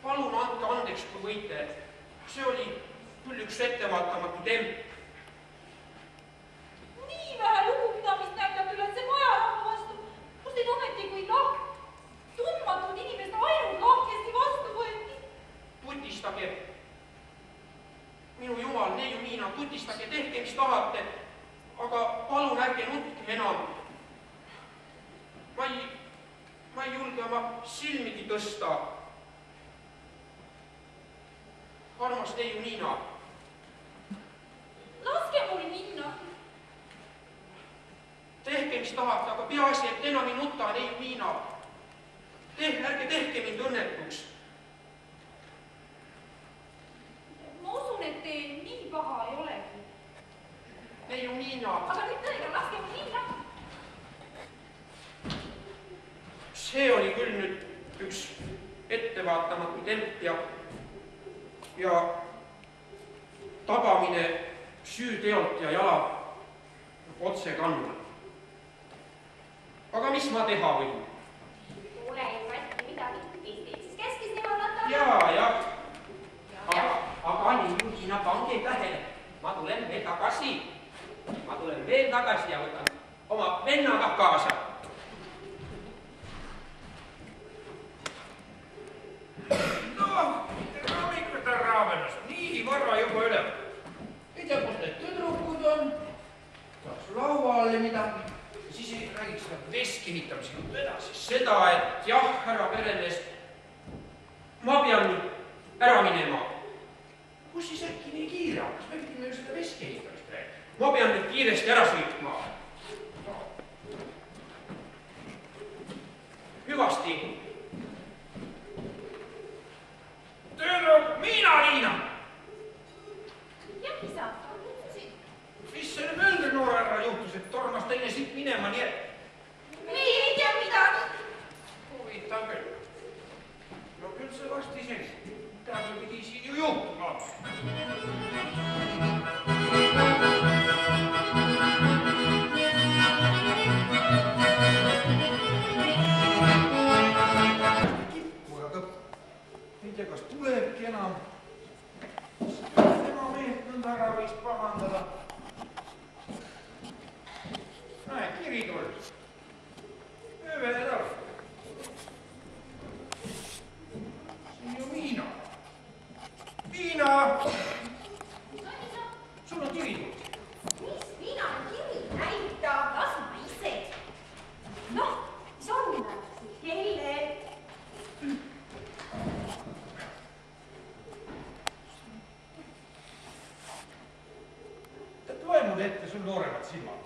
Speaker 3: palun andke andeks, kui võite. See oli küll üks ettevaatamatu temp.
Speaker 7: Nii vähe lugupidamist näitab üle see majarahva vastu. Kus teid ometi kui tundmatud inimest ainult lahkesti vastu võeti?
Speaker 3: Tutistage. Minu jumal, neiu Niina, tutistage, tehke, mis tahate. Aga palun ärge nutke enam. Ma ei julge oma silmigi tõsta. Armas neiu Niina.
Speaker 7: Laske mul minna.
Speaker 3: Tehke, mis tahate, aga peaasi, et enam ei nuta, neiu Niina. Ärge tehke mind õnnetuks.
Speaker 7: Ma usun, et te nii paha ei olegi.
Speaker 3: Neiu Niina.
Speaker 7: Aga nüüd tõega, laske mul minna.
Speaker 3: See oli küll nüüd üks ettevaatamatu temp ja tabamine süüteolt ja jala otse kanda. Aga mis ma teha võin?
Speaker 6: Ole ju äkki midagi, siis käskis niimoodi anda.
Speaker 3: Ja. Aga Niina, pange tähele. Ma tulen veel tagasi ja võtan oma vennaga kaasa.
Speaker 1: No, tere hommikut, härra Aavennas. Nii varra juba üle.
Speaker 3: Ei tea, kus need tüdrukud on. Saaks laua alla midagi.
Speaker 1: Siis ei räägiks seda veskivitamise juttu edasi.
Speaker 3: Seda, et jah, härra peremees, ma pean nüüd ära minema. Kus siis äkki nii kiire hakkas? Me pidime ju seda veskehitamist räägima. Ma pean nüüd kiiresti ära sõitma. Hüvasti.
Speaker 1: Tere, Niina!
Speaker 7: Jah, isa.
Speaker 1: Mis selle Mölder noore härra juhtus, et tormas teine siit minema, nii et...
Speaker 7: Meie ei tea midagi.
Speaker 1: Huvitav küll. No küll see varsti isegi. Tähendab, pidi siin ju juhtuma. Kippu ja kõpp. Ei tea, kas tulebki enam. Tema mehed nõnda ära võiks pahandada. Näe, kiri tuleb. Ööve edasi. See on ju Miina. Miina! Sul on kiri tulnud.
Speaker 6: Mis mina kiri näita? Las ma ise. Noh, mis on? Kelle?
Speaker 1: Loe mulle ette sul nooremad silmad.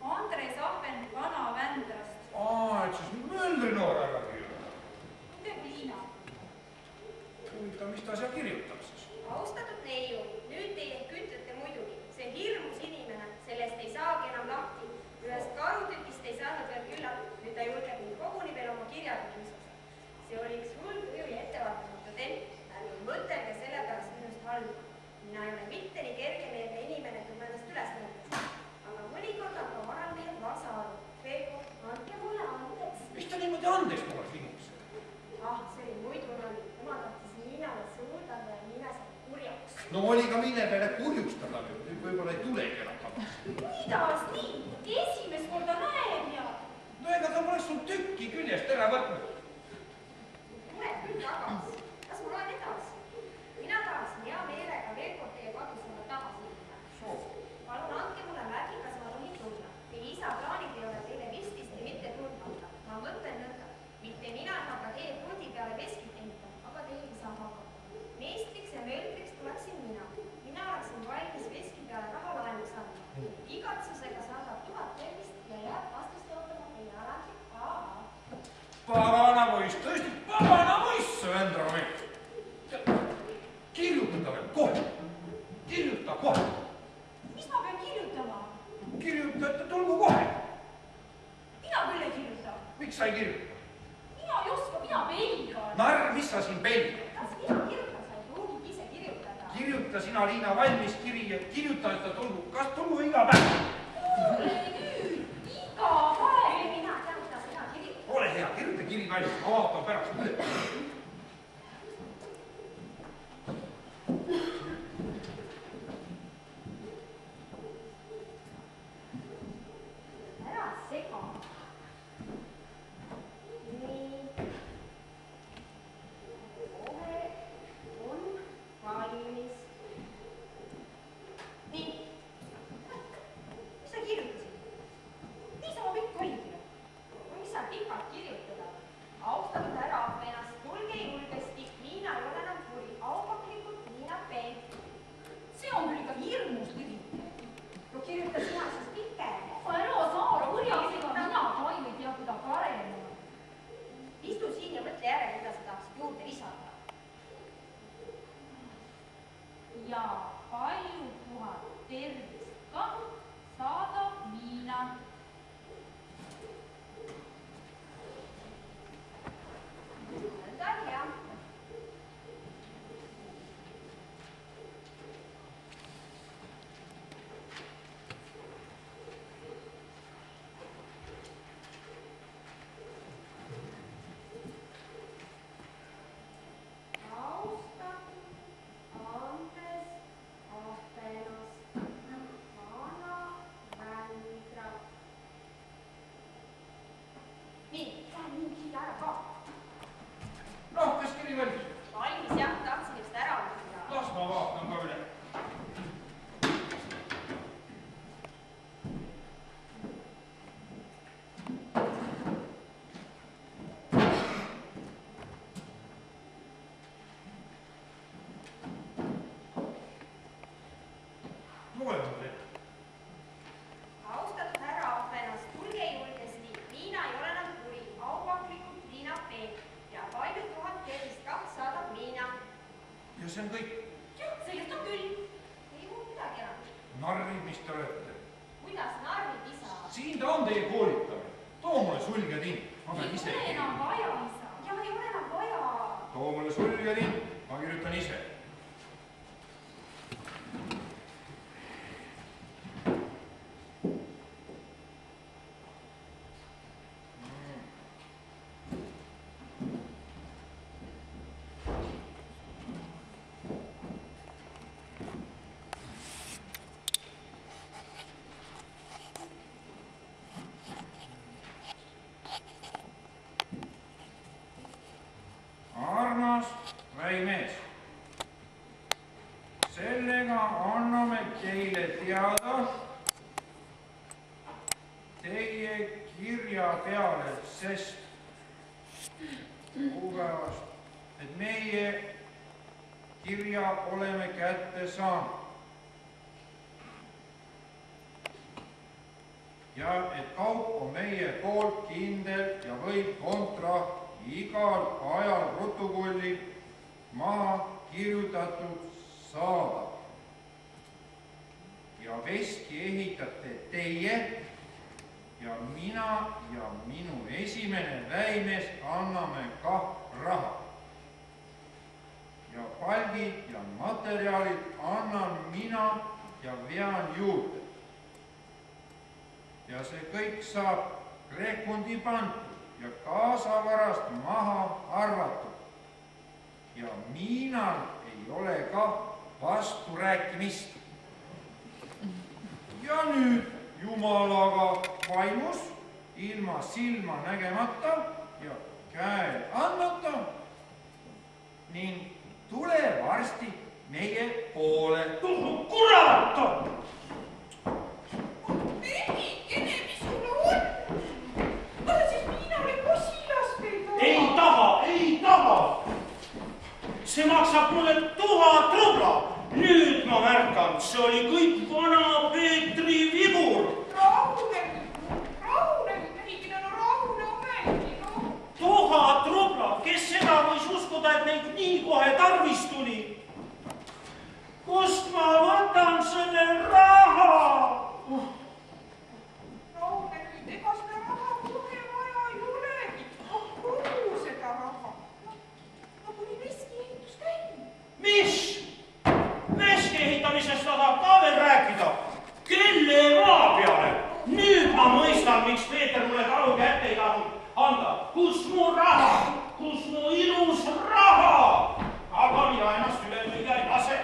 Speaker 7: Andres Ahven vana Vändrast.
Speaker 1: Et siis Möldri noor härra kirjutab.
Speaker 7: Teeb Liina.
Speaker 1: Huvitav, mis ta seal kirjutab siis?
Speaker 6: Austatud neiu, nüüd teie ütlete muidugi, see hirmus inimene, sellest ei saagi enam lahti. Ühest karutükist ei saanud veel küllalt, nüüd ta julgeb mind koguni veel oma kirjaga kiusata. See oli üks hull kuju ja ettevaatamatu temp. Ärge mõtelge selle pärast minust halba. Mina ei ole mitte nii kergemeelne inimene, kui ma ennast üles mõtlesin. Aga mõnikord on ka varal mehed vasa aru. Peeku, andke mulle andeks.
Speaker 1: Mis ta niimoodi andeks mulle vingus?
Speaker 6: See oli muidu nali. Tema tahtis Niinale suudada ja Niina sai kurjaks.
Speaker 1: No oli ka mille peale kurjustada nüüd. Nüüd võib-olla ei tulegi enam tagasi.
Speaker 7: Kuidas nii? Esimest korda näen ja...
Speaker 1: No ega ta poleks sul tükki küljest ära võtnud.
Speaker 6: Tuleb küll tagasi.
Speaker 1: Pagana poiss, tõesti pagana poiss, see Vändra mees. Kirjuta veel kohe, kirjuta kohe.
Speaker 7: Mis ma pean kirjutama?
Speaker 1: Kirjuta, et tulgu kohe.
Speaker 7: Mina küll ei kirjuta.
Speaker 1: Miks sa ei kirjuta?
Speaker 7: Mina ei oska, mina pelgan.
Speaker 1: Narr, mis sa siin pelgad?
Speaker 7: Kas mina kirjutan, sa ei pruugigi ise kirjutada.
Speaker 1: Kirjuta sina, Liina, valmis kiri ja kirjuta, et ta tulgu. Kas tulgu iga päev?
Speaker 7: Kuule nüüd, iga päev.
Speaker 6: Mina tean, sina kirjutada.
Speaker 1: Ole hea, kirjuta kiri valmis, ma vaatan pärast üle.
Speaker 6: Ära sega. Nii. Kohe on valmis.
Speaker 7: Nii. Mis sa kirjutasid? Niisama pikk oligi.
Speaker 6: Mis sa pikalt kirjutada? Austatud härra Ahvenas, tulge julgesti. Liina ei ole enam kuri. Aupaklikult Liina Peen.
Speaker 7: See on küll ikka hirmus lühike.
Speaker 6: No kirjuta sina siis pikem.
Speaker 7: Ära saa kurjasega, mina ka ei tea, kuida parem on.
Speaker 6: Istu siin ja mõtle järele, mida sa tahaksid juurde lisada.
Speaker 7: Ja palju puhad tervist ka saadab Liina.
Speaker 6: Nõnda on hea. Nii, lähen nii kirja ära ka.
Speaker 1: Noh, kas kiri valmis?
Speaker 6: Valmis jah, tahtsin just ära lugeda.
Speaker 1: Las ma vaatan ka üle. Loe mulle ette.
Speaker 6: Austatud härra Ahvenas, tulge julgesti. Liina ei ole enam kuri. Aupaklikult Liina Peen. Ja palju tuhat tervist kaks saadab Liina.
Speaker 1: Ja see on kõik.
Speaker 7: Jah, sellest on küll.
Speaker 6: Ei muud midagi enam.
Speaker 1: Narrid, mis te olete?
Speaker 6: Kuidas narrid isa?
Speaker 1: Siin ta on teie koolitamine. Too mulle sulgedinn. Ma pean
Speaker 7: Ei
Speaker 1: ise
Speaker 7: ole
Speaker 1: kirjutama.
Speaker 7: enam vaja, isa.
Speaker 6: Ja ei ole enam vaja.
Speaker 1: Too mulle sulgedinn. Ma kirjutan ise. Armas väimees, sellega anname teile teada teie kirja peale, sest kuupäevast, et meie kirja oleme kätte saanud. Ja et kaup on meie poolt kindel ja võib kontra igal ajal protokolli maha kirjutatud saada. Ja veski ehitate teie ja mina ja minu esimene väimees anname kah raha. Ja palgid ja materjalid annan mina ja vean juurde. Ja see kõik saab rekundi pandud ja kaasavarast maha arvatud. Ja Miinal ei ole ka vasturääkimist. Ja nüüd Jumalaga vaimus, ilma silma nägemata ja käe andmata ning tule varsti meie poole.
Speaker 3: Kurat!
Speaker 7: Memmikene, mis sul on? Taha siis Miinale posilast peida?
Speaker 3: Ei taha. See maksab mulle 1000 rubla. Nüüd ma märkan, see oli kõik vana Peetri vigur.
Speaker 7: Rahune, mehikene, no rahune ometi, no.
Speaker 3: nii kohe tarvis tuli. Kust ma võtan selle raha?
Speaker 4: Raudekid, ega seda raha kohe vaja ei olegi. Kuhu seda raha? No kuni veski ehitus käib.
Speaker 3: Mis? Veski ehitamisest tahab ka veel rääkida. Kelle maa peale? Nüüd ma mõistan, miks Peeter mulle talu kätte ei tahtnud anda. Kus mu raha? Kus mu ilus raha? Aga mina ennast üle lüüa ei lase.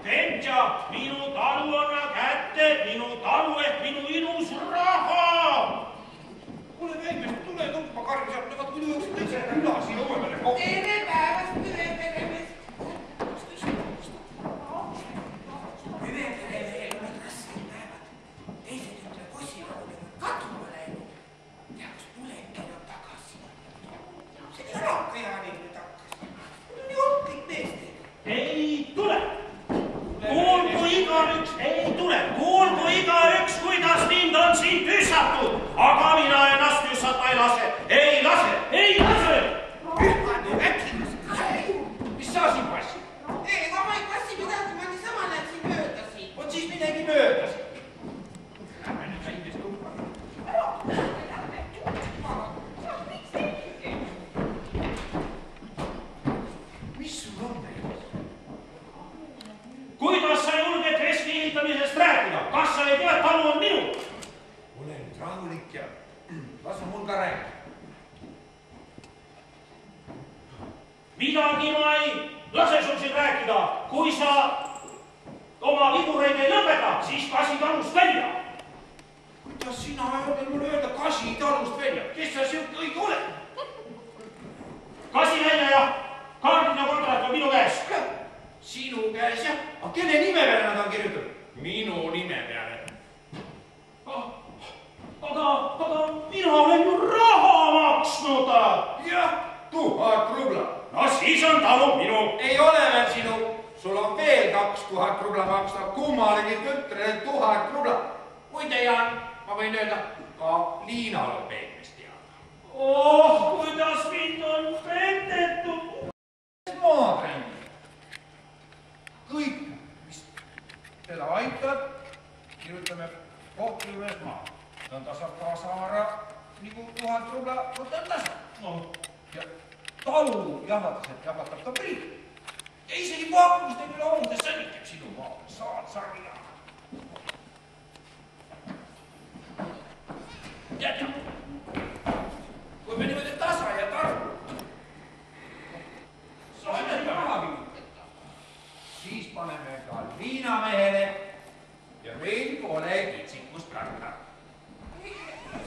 Speaker 3: Pentja, minu talu anna kätte, minu talu ehk minu ilus raha.
Speaker 1: Kuule, väikest tule tuppa karmi sealt, vaat kui jõuaksid teise küla siia uue peale kokku.
Speaker 8: Tere päevast, Hüveperemest. Hüveperemehel olid rasked päevad. Teised ütle Kossilauga kaduma läinud. Ja kus tulebki enam tagasi. See jalakajaline takkas. Mul on nii ohtlik mees teile.
Speaker 3: Ei tule. Kuulgu igaüks, kuidas mind on siin tüssatud. Aga mina ennast tüssata ei lase. Ei lase.
Speaker 8: Pühkane väkilas.
Speaker 1: Mis sa siin passid?
Speaker 8: Ega ma ei passi midagi, ma niisama läksin mööda siin.
Speaker 1: Vot siis midagi möödas. Lähme nüüd väikest tuppa.
Speaker 4: Lähme tuppa. See on kõik selge.
Speaker 1: Mis sul on näiteks?
Speaker 3: Kuidas sa julged veski ehitamisest rääkida? Kas sa ei tea, et talu on minu?
Speaker 1: Ole nüüd rahulik ja lase mul ka rääkida.
Speaker 3: Midagi ma ei lase sul siin rääkida. Kui sa oma vigureid ei lõpeta, siis kasi talust välja.
Speaker 1: Kuidas sina julged mulle öelda kasi talust välja? Kes sa siuke õige oled?
Speaker 3: Kasi välja ja kaardid ja kontrakt on minu käes.
Speaker 1: Sinu käes jah? Aga kelle nime peale nad on kirjutatud? Minu nime peale.
Speaker 3: Aga mina olen ju raha maksnud.
Speaker 1: Jah, 1000 rubla.
Speaker 3: No siis on talu minu.
Speaker 1: Ei ole veel sinu. Sul on veel 2000 rubla maksta. Kummalegi tütrele 1000 rubla. Muide, Jaan, ma võin öelda, ka Liinal on peeglist teada.
Speaker 3: Oh, kuidas mind on petetud.
Speaker 1: Maabränd. Kõik, mis teda aitab, kirjutame kohtujuures maa. Nõnda saab kaasa ära nagu 1000 rubla võtad lasa. Ja talu jahvatas, et jahvatab ka priit. Ja isegi pakkumist ei ole olnud, et sõnnitab sinu maa. Saad sarja. Tead, kui me niimoodi tasa ja targu saime raha viitada, siis paneme ka liinamehele ja meil pole kitsikust karta.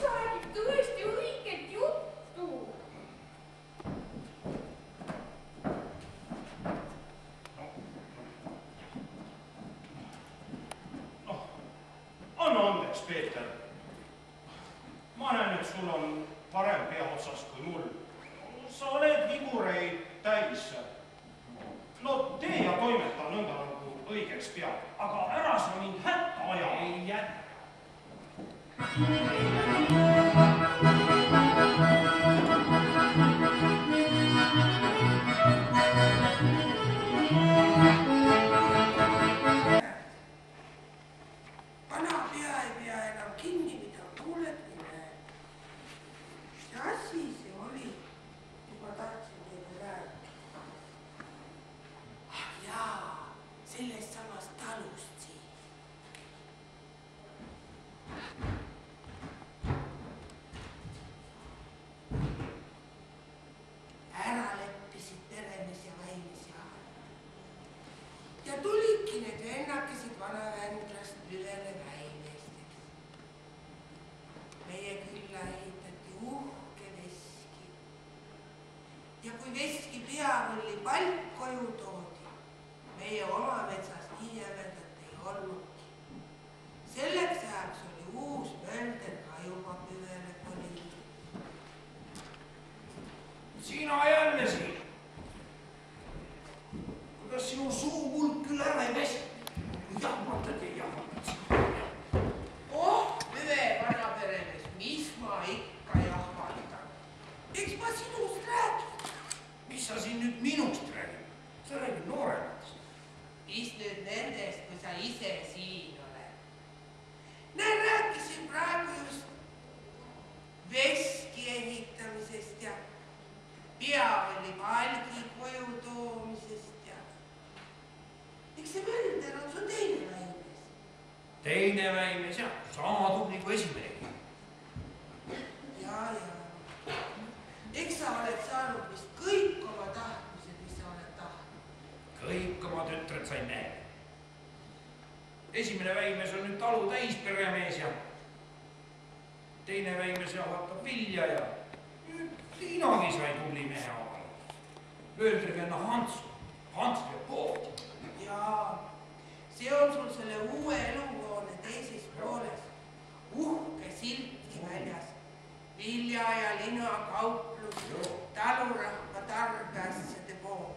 Speaker 4: Sa räägid tõesti õiget juttu.
Speaker 3: Anna andeks, Peeter. Ma näen, et sul on parem pea otsas kui mul. Sa oled vigureid täis. No tee ja toimeta nõnda nagu õigeks peab, aga ära sa mind hätta aja.
Speaker 1: Ei jätta.
Speaker 8: Vana pea ei pea enam kinni, mida kuuled või näed. Mis asi see oli, kui ma tahtsin teile rääkida? Ah jaa, sellest samast talust siin. Ära leppisid Peremees ja Väinis ja tulidki need vennakesed vanavändlast Üvele Väinesteks. Meie külla ehitati uhke veski. Ja kui veski peavõlli palk koju toodi, meie oma metsas nii jämedat ei olnudki. Selleks ajaks oli uus mölder ka juba Üvele kolinud.
Speaker 1: Sina jälle siin. Kuidas sinu suu muld küll ära ei pesi? Jahmatad ja jahmatad sina.
Speaker 8: Oh, Üve vana Peremees, mis ma ikka jahmatan. Eks ma sinust räägin.
Speaker 1: mis sa siin nüüd minust räägid? Sa räägid noorematest.
Speaker 8: Mis nüüd nendest, kui sa ise siin oled? Näe, rääkisin praegu just veski ehitamisest ja peavalli palgi koju toomisest ja eks see Mölder on su teine väimes.
Speaker 1: Teine väimes ja sama tubli kui esimene.
Speaker 8: Ja. Eks sa oled saanud vist kõik oma tahtmised, mis sa oled tahtnud.
Speaker 1: Kõik oma tütred sain näha. Esimene väimes on nüüd talu täis peremees ja teine väimes jahatab vilja ja Liinagi sai tubli mehe avale. Mööldri venna Hans peab pood.
Speaker 8: Jaa, see on sul selle uue eluhoone teises pooles. Uhke siltki väljas. Vilja ja lina kauplus, talurahva tarbeasjade pool.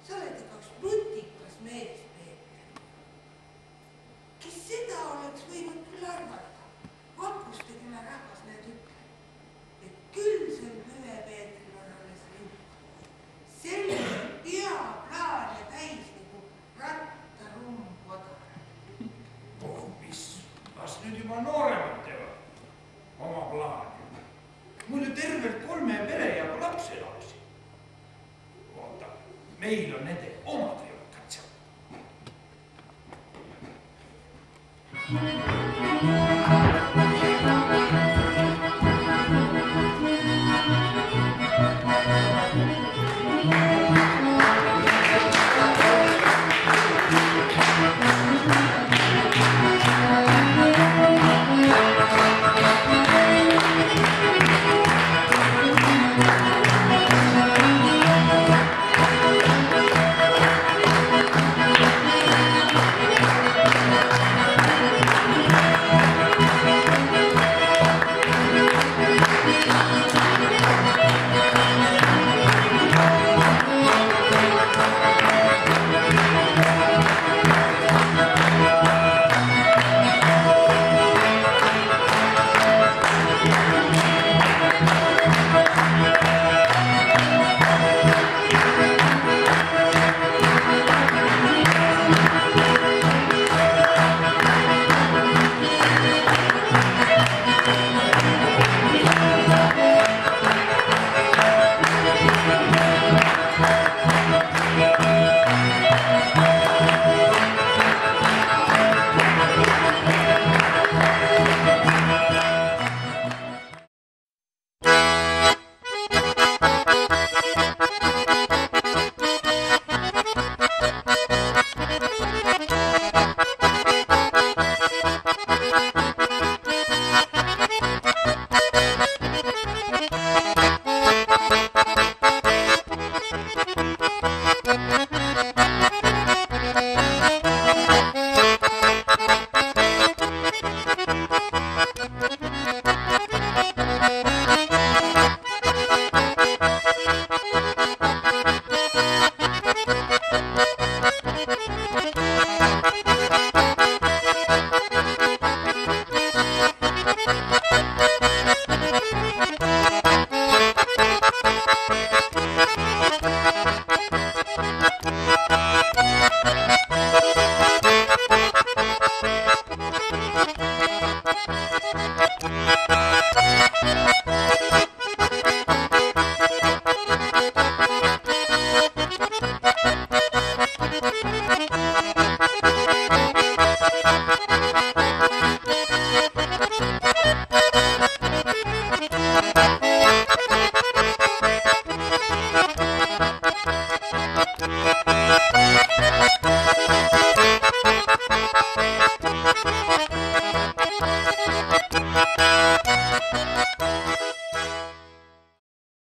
Speaker 8: Sa oled üks nutikas mees, Peeter. Kes seda oleks võinud küll arvata? Vapuste küla rahvas need ütleb, et küll sel Hüve Peetril on alles ründ. Selle peaplaan ja täis nagu rattarumm kodara.
Speaker 1: Oh, mis? Las nüüd juba nooremad teevad oma plaani. Mul ju tervelt 3 pere ja laps elaksid. Oota, meil on nende oma